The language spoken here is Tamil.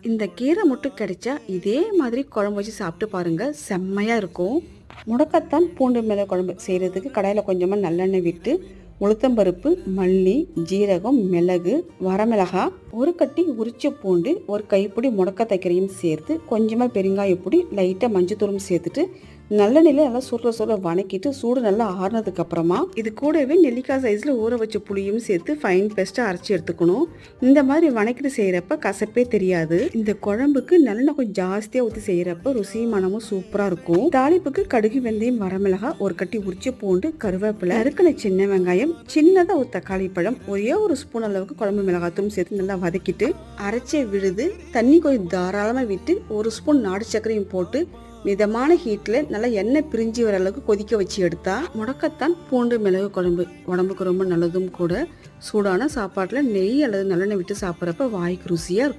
இந்த கீரை மட்டும் கிடைச்சா இதே மாதிரி குழம்பு வச்சு சாப்பிட்டு பாருங்க, செம்மையா இருக்கும். முடக்கத்தான் பூண்டு மிளகு குழம்பு செய்கிறதுக்கு கடாயில் கொஞ்சமாக நல்லெண்ணெய் விட்டு உளுத்தம்பருப்பு, மல்லி, ஜீரகம், மிளகு, வரமிளகாய், ஒரு கட்டி உரிச்ச பூண்டு, ஒரு கைப்பிடி முடக்கத்தக்கரையும் சேர்த்து கொஞ்சமாக பெருங்காயப்பொடி, லைட்டாக மஞ்சத்தூளும் சேர்த்துட்டு நல்லெண்ணெயில நல்லா சுருள வணக்கிட்டு சூடு நல்லா ஆறுனதுக்கு அப்புறமா இது கூடவே நெல்லிக்காய் சைஸில் ஊற வச்ச புளியும் சேர்த்து ஃபைன் பேஸ்ட்டாக அரைச்சி எடுத்துக்கணும். இந்த மாதிரி வணக்கிட்டு செய்கிறப்ப கசப்பே தெரியாது. இந்த குழம்புக்கு நல்லெண்ணெய் கொஞ்சம் ஜாஸ்தியாக ஊற்றி செய்கிறப்ப ருசியும் மனமும் சூப்பராக இருக்கும். தாளிப்புக்கு கடுகு, வெந்தயம், வரமிளகாய், ஒரு கட்டி உரிச்ச பூண்டு, கருவேப்பிலை, அறுக்கின சின்ன வெங்காயம், சின்னதாக ஒரு தக்காளி பழம், ஒரே ஒரு ஸ்பூன் அளவுக்கு குழம்பு மிளகாத்தூள் சேர்த்து நல்லா வதக்கிட்டு அரைச்ச விழுது தண்ணி கொஞ்சம் தாராளமாக விட்டு ஒரு ஸ்பூன் நாடு சர்க்கரையும் போட்டு மிதமான ஹீட்டில் நல்லா எண்ணெய் பிரிஞ்சு வர அளவுக்கு கொதிக்க வச்சு எடுத்தா முடக்கத்தான் பூண்டு மிளகு குழம்பு உடம்புக்கு ரொம்ப நல்லதும் கூட. சூடான சாப்பாட்டில் நெய் அல்லது நல்லெண்ணெய் விட்டு சாப்பிட்றப்ப வாய்க்கு ருசியாக இருக்கும்.